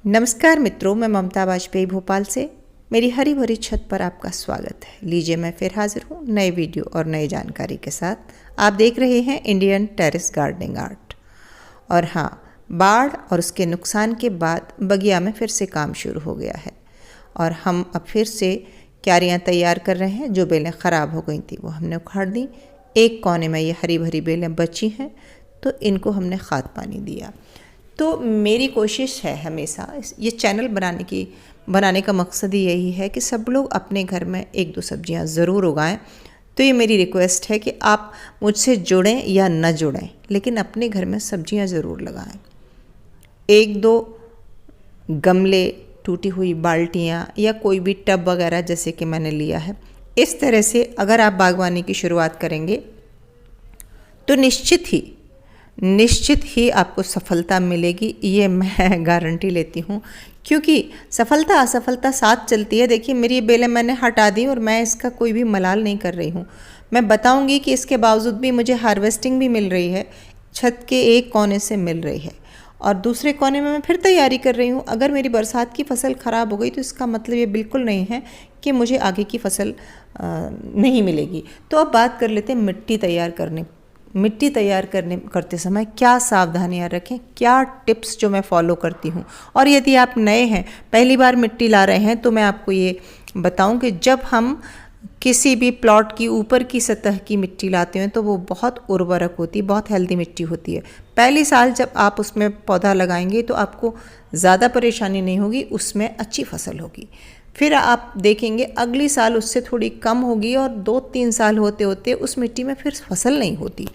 नमस्कार मित्रों, मैं ममता वाजपेयी भोपाल से मेरी हरी भरी छत पर आपका स्वागत है। लीजिए, मैं फिर हाजिर हूँ नए वीडियो और नई जानकारी के साथ। आप देख रहे हैं इंडियन टेरेस गार्डनिंग आर्ट। और हाँ, बाढ़ और उसके नुकसान के बाद बगिया में फिर से काम शुरू हो गया है और हम अब फिर से क्यारियाँ तैयार कर रहे हैं। जो बेलें ख़राब हो गई थी वो हमने उखाड़ दी। एक कोने में ये हरी भरी बेलें बची हैं तो इनको हमने खाद पानी दिया। तो मेरी कोशिश है हमेशा ये चैनल बनाने का मकसद ही यही है कि सब लोग अपने घर में एक दो सब्जियां ज़रूर उगाएं। तो ये मेरी रिक्वेस्ट है कि आप मुझसे जुड़ें या न जुड़ें, लेकिन अपने घर में सब्जियां ज़रूर लगाएं। एक दो गमले, टूटी हुई बाल्टियां या कोई भी टब वगैरह जैसे कि मैंने लिया है, इस तरह से अगर आप बागवानी की शुरुआत करेंगे तो निश्चित ही आपको सफलता मिलेगी। ये मैं गारंटी लेती हूँ, क्योंकि सफलता असफलता साथ चलती है। देखिए, मेरी बेलें मैंने हटा दी और मैं इसका कोई भी मलाल नहीं कर रही हूँ। मैं बताऊँगी कि इसके बावजूद भी मुझे हार्वेस्टिंग भी मिल रही है, छत के एक कोने से मिल रही है और दूसरे कोने में मैं फिर तैयारी कर रही हूँ। अगर मेरी बरसात की फसल ख़राब हो गई तो इसका मतलब ये बिल्कुल नहीं है कि मुझे आगे की फसल नहीं मिलेगी। तो अब बात कर लेते हैं मिट्टी तैयार करते समय क्या सावधानियां रखें, क्या टिप्स जो मैं फॉलो करती हूँ। और यदि आप नए हैं, पहली बार मिट्टी ला रहे हैं, तो मैं आपको ये बताऊं कि जब हम किसी भी प्लॉट की ऊपर की सतह की मिट्टी लाते हैं तो वो बहुत उर्वरक होती है, बहुत हेल्दी मिट्टी होती है। पहली साल जब आप उसमें पौधा लगाएंगे तो आपको ज़्यादा परेशानी नहीं होगी, उसमें अच्छी फसल होगी। फिर आप देखेंगे अगली साल उससे थोड़ी कम होगी और 2-3 साल होते होते उस मिट्टी में फिर फसल नहीं होती।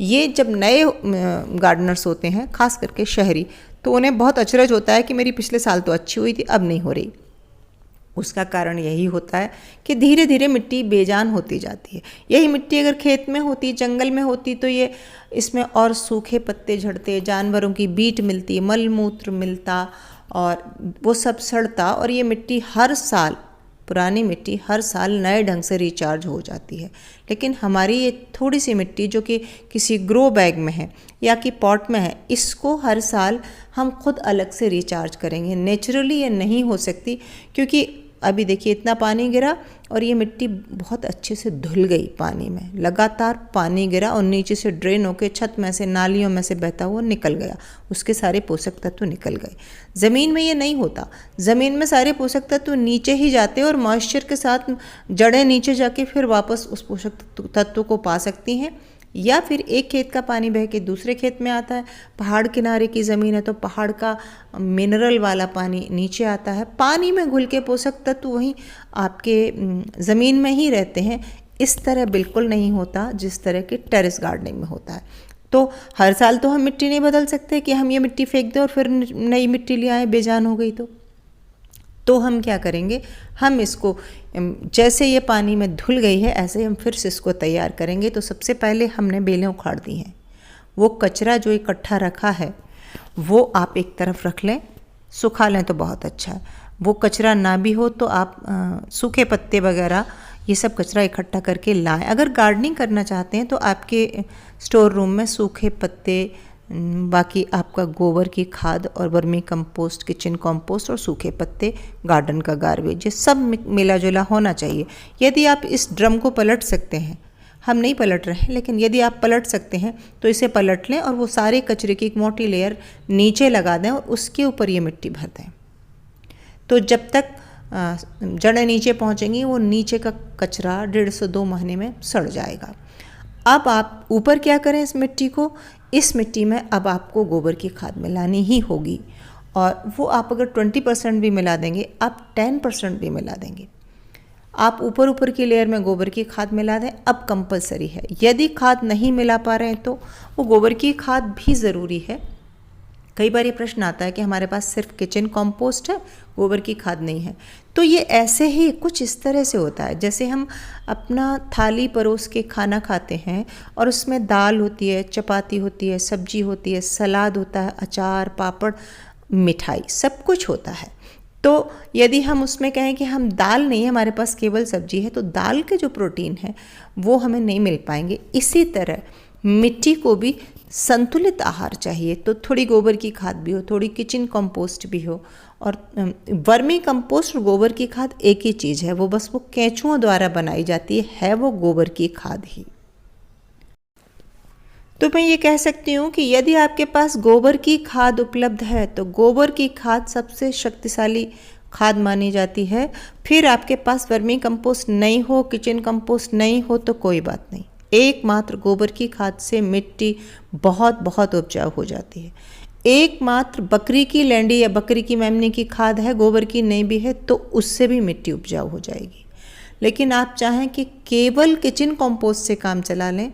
ये जब नए गार्डनर्स होते हैं, खास करके शहरी, तो उन्हें बहुत अचरज होता है कि मेरी पिछले साल तो अच्छी हुई थी, अब नहीं हो रही। उसका कारण यही होता है कि धीरे धीरे मिट्टी बेजान होती जाती है। यही मिट्टी अगर खेत में होती, जंगल में होती, तो ये इसमें और सूखे पत्ते झड़ते, जानवरों की बीट मिलती, मल मूत्र मिलता और वो सब सड़ता और ये मिट्टी पुरानी मिट्टी हर साल नए ढंग से रिचार्ज हो जाती है। लेकिन हमारी ये थोड़ी सी मिट्टी जो कि किसी ग्रो बैग में है या कि पॉट में है, इसको हर साल हम खुद अलग से रिचार्ज करेंगे। नेचुरली ये नहीं हो सकती, क्योंकि अभी देखिए इतना पानी गिरा और ये मिट्टी बहुत अच्छे से धुल गई पानी में। लगातार पानी गिरा और नीचे से ड्रेन होकर छत में से, नालियों में से बहता हुआ निकल गया, उसके सारे पोषक तत्व निकल गए। ज़मीन में ये नहीं होता। ज़मीन में सारे पोषक तत्व नीचे ही जाते हैं और मॉइस्चर के साथ जड़ें नीचे जाके फिर वापस उस पोषक तत्व को पा सकती हैं। या फिर एक खेत का पानी बह के दूसरे खेत में आता है। पहाड़ किनारे की ज़मीन है तो पहाड़ का मिनरल वाला पानी नीचे आता है। पानी में घुल के पोषक तत्व वहीं आपके ज़मीन में ही रहते हैं। इस तरह बिल्कुल नहीं होता जिस तरह के टेरेस गार्डनिंग में होता है। तो हर साल तो हम मिट्टी नहीं बदल सकते कि हम ये मिट्टी फेंक दें और फिर नई मिट्टी ले आए, बेजान हो गई तो हम क्या करेंगे, हम इसको जैसे ये पानी में धुल गई है ऐसे हम फिर से इसको तैयार करेंगे। तो सबसे पहले हमने बेलें उखाड़ दी हैं। वो कचरा जो इकट्ठा रखा है वो आप एक तरफ रख लें, सुखा लें तो बहुत अच्छा है। वो कचरा ना भी हो तो आप सूखे पत्ते वगैरह ये सब कचरा इकट्ठा करके लाएं। अगर गार्डनिंग करना चाहते हैं तो आपके स्टोर रूम में सूखे पत्ते, बाकी आपका गोबर की खाद और वर्मी कंपोस्ट, किचन कंपोस्ट और सूखे पत्ते, गार्डन का गार्बेज, ये सब मिला जुला होना चाहिए। यदि आप इस ड्रम को पलट सकते हैं, हम नहीं पलट रहे हैं, लेकिन यदि आप पलट सकते हैं तो इसे पलट लें और वो सारे कचरे की एक मोटी लेयर नीचे लगा दें और उसके ऊपर ये मिट्टी भर दें। तो जब तक जड़ें नीचे पहुँचेंगी वो नीचे का कचरा 1.5 से 2 महीने में सड़ जाएगा। अब आप ऊपर क्या करें, इस मिट्टी में अब आपको गोबर की खाद मिलानी ही होगी। और वो आप अगर 20% भी मिला देंगे, आप 10% भी मिला देंगे, आप ऊपर की लेयर में गोबर की खाद मिला दें। अब कंपलसरी है, यदि खाद नहीं मिला पा रहे हैं तो वो गोबर की खाद भी ज़रूरी है। कई बार ये प्रश्न आता है कि हमारे पास सिर्फ किचन कंपोस्ट है, गोबर की खाद नहीं है। तो ये ऐसे ही कुछ इस तरह से होता है जैसे हम अपना थाली परोस के खाना खाते हैं और उसमें दाल होती है, चपाती होती है, सब्जी होती है, सलाद होता है, अचार, पापड़, मिठाई, सब कुछ होता है। तो यदि हम उसमें कहें कि हम दाल नहीं, हमारे पास केवल सब्जी है, तो दाल के जो प्रोटीन है वो हमें नहीं मिल पाएंगे। इसी तरह मिट्टी को भी संतुलित आहार चाहिए, तो थोड़ी गोबर की खाद भी हो, थोड़ी किचन कंपोस्ट भी हो। और वर्मी कंपोस्ट और गोबर की खाद एक ही चीज़ है, वो बस वो केंचुओं द्वारा बनाई जाती है वो गोबर की खाद ही। तो मैं ये कह सकती हूँ कि यदि आपके पास गोबर की खाद उपलब्ध है तो गोबर की खाद सबसे शक्तिशाली खाद मानी जाती है। फिर आपके पास वर्मी कंपोस्ट नहीं हो, किचन कंपोस्ट नहीं हो तो कोई बात नहीं, एकमात्र गोबर की खाद से मिट्टी बहुत बहुत उपजाऊ हो जाती है। एकमात्र बकरी की लैंडी या बकरी की मेमनी की खाद है, गोबर की नहीं भी है तो उससे भी मिट्टी उपजाऊ हो जाएगी। लेकिन आप चाहें कि केवल किचन कंपोस्ट से काम चला लें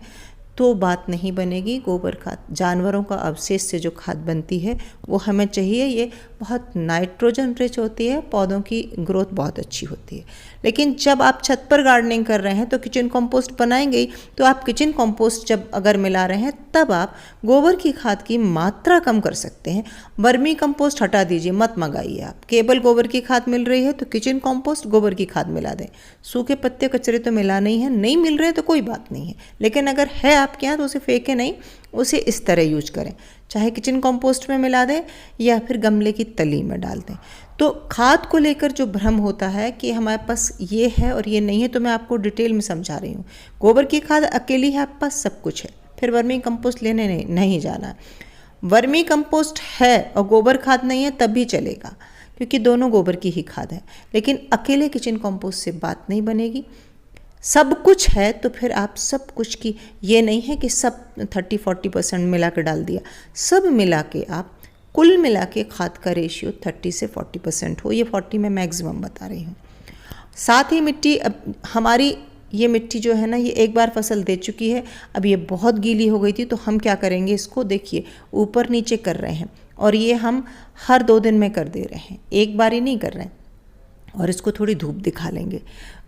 तो बात नहीं बनेगी। गोबर खाद, जानवरों का अवशेष से जो खाद बनती है वो हमें चाहिए। ये बहुत नाइट्रोजन रिच होती है, पौधों की ग्रोथ बहुत अच्छी होती है। लेकिन जब आप छत पर गार्डनिंग कर रहे हैं तो किचन कंपोस्ट बनाएंगे ही, तो आप किचन कंपोस्ट जब अगर मिला रहे हैं तब आप गोबर की खाद की मात्रा कम कर सकते हैं। वर्मी कंपोस्ट हटा दीजिए, मत मंगाइए। आप केवल गोबर की खाद मिल रही है तो किचन कंपोस्ट गोबर की खाद मिला दें। सूखे पत्ते कचरे तो मिलाना ही है, नहीं मिल रहे हैं तो कोई बात नहीं है, लेकिन अगर है आपके यहाँ तो उसे फेंके नहीं, उसे इस तरह यूज करें, चाहे किचन कंपोस्ट में मिला दें या फिर गमले की तली में डाल दें। तो खाद को लेकर जो भ्रम होता है कि हमारे पास ये है और ये नहीं है, तो मैं आपको डिटेल में समझा रही हूँ। गोबर की खाद अकेली है, आपके पास सब कुछ है, फिर वर्मी कंपोस्ट लेने नहीं जाना। वर्मी कंपोस्ट है और गोबर खाद नहीं है तब भी चलेगा, क्योंकि दोनों गोबर की ही खाद है। लेकिन अकेले किचन कंपोस्ट से बात नहीं बनेगी। सब कुछ है तो फिर आप सब कुछ की, ये नहीं है कि सब 30-40% मिला के डाल दिया, सब मिला के आप कुल मिला के खाद का रेशियो 30 से 40% हो। ये 40 में मैक्सिमम बता रही हूँ। साथ ही मिट्टी, अब हमारी ये मिट्टी जो है ना, ये एक बार फसल दे चुकी है, अब ये बहुत गीली हो गई थी, तो हम क्या करेंगे, इसको देखिए ऊपर नीचे कर रहे हैं, और ये हम हर 2 दिन में कर दे रहे हैं, एक बार ही नहीं कर रहे हैं। और इसको थोड़ी धूप दिखा लेंगे,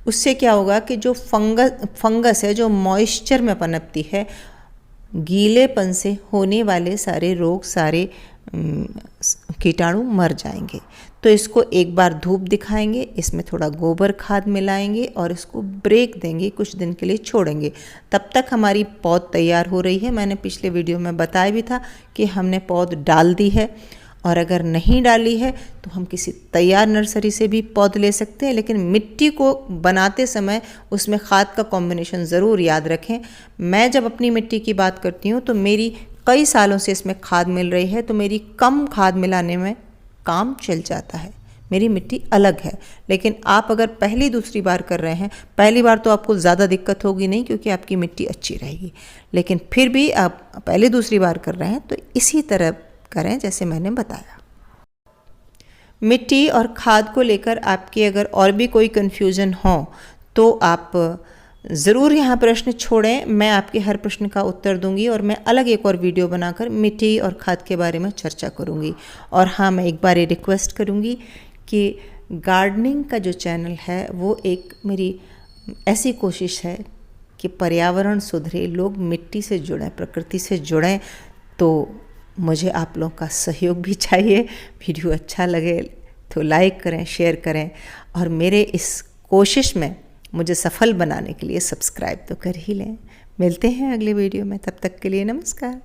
उससे क्या होगा कि जो फंगस है जो मॉइस्चर में पनपती है, गीलेपन से होने वाले सारे रोग, सारे कीटाणु मर जाएंगे। तो इसको एक बार धूप दिखाएंगे, इसमें थोड़ा गोबर खाद मिलाएंगे और इसको ब्रेक देंगे, कुछ दिन के लिए छोड़ेंगे। तब तक हमारी पौध तैयार हो रही है। मैंने पिछले वीडियो में बताया भी था कि हमने पौध डाल दी है, और अगर नहीं डाली है तो हम किसी तैयार नर्सरी से भी पौध ले सकते हैं। लेकिन मिट्टी को बनाते समय उसमें खाद का कॉम्बिनेशन ज़रूर याद रखें। मैं जब अपनी मिट्टी की बात करती हूँ तो मेरी कई सालों से इसमें खाद मिल रही है, तो मेरी कम खाद मिलाने में काम चल जाता है। मेरी मिट्टी अलग है। लेकिन आप अगर पहली दूसरी बार कर रहे हैं, पहली बार तो आपको ज़्यादा दिक्कत होगी नहीं, क्योंकि आपकी मिट्टी अच्छी रहेगी। लेकिन फिर भी आप पहली दूसरी बार कर रहे हैं तो इसी तरह करें जैसे मैंने बताया। मिट्टी और खाद को लेकर आपके अगर और भी कोई कन्फ्यूज़न हो तो आप ज़रूर यहाँ प्रश्न छोड़ें, मैं आपके हर प्रश्न का उत्तर दूंगी, और मैं अलग एक और वीडियो बनाकर मिट्टी और खाद के बारे में चर्चा करूंगी। और हाँ, मैं एक बार ये रिक्वेस्ट करूंगी कि गार्डनिंग का जो चैनल है वो एक मेरी ऐसी कोशिश है कि पर्यावरण सुधरे, लोग मिट्टी से जुड़ें, प्रकृति से जुड़ें। तो मुझे आप लोगों का सहयोग भी चाहिए। वीडियो अच्छा लगे तो लाइक करें, शेयर करें, और मेरे इस कोशिश में मुझे सफल बनाने के लिए सब्सक्राइब तो कर ही लें। मिलते हैं अगले वीडियो में, तब तक के लिए नमस्कार।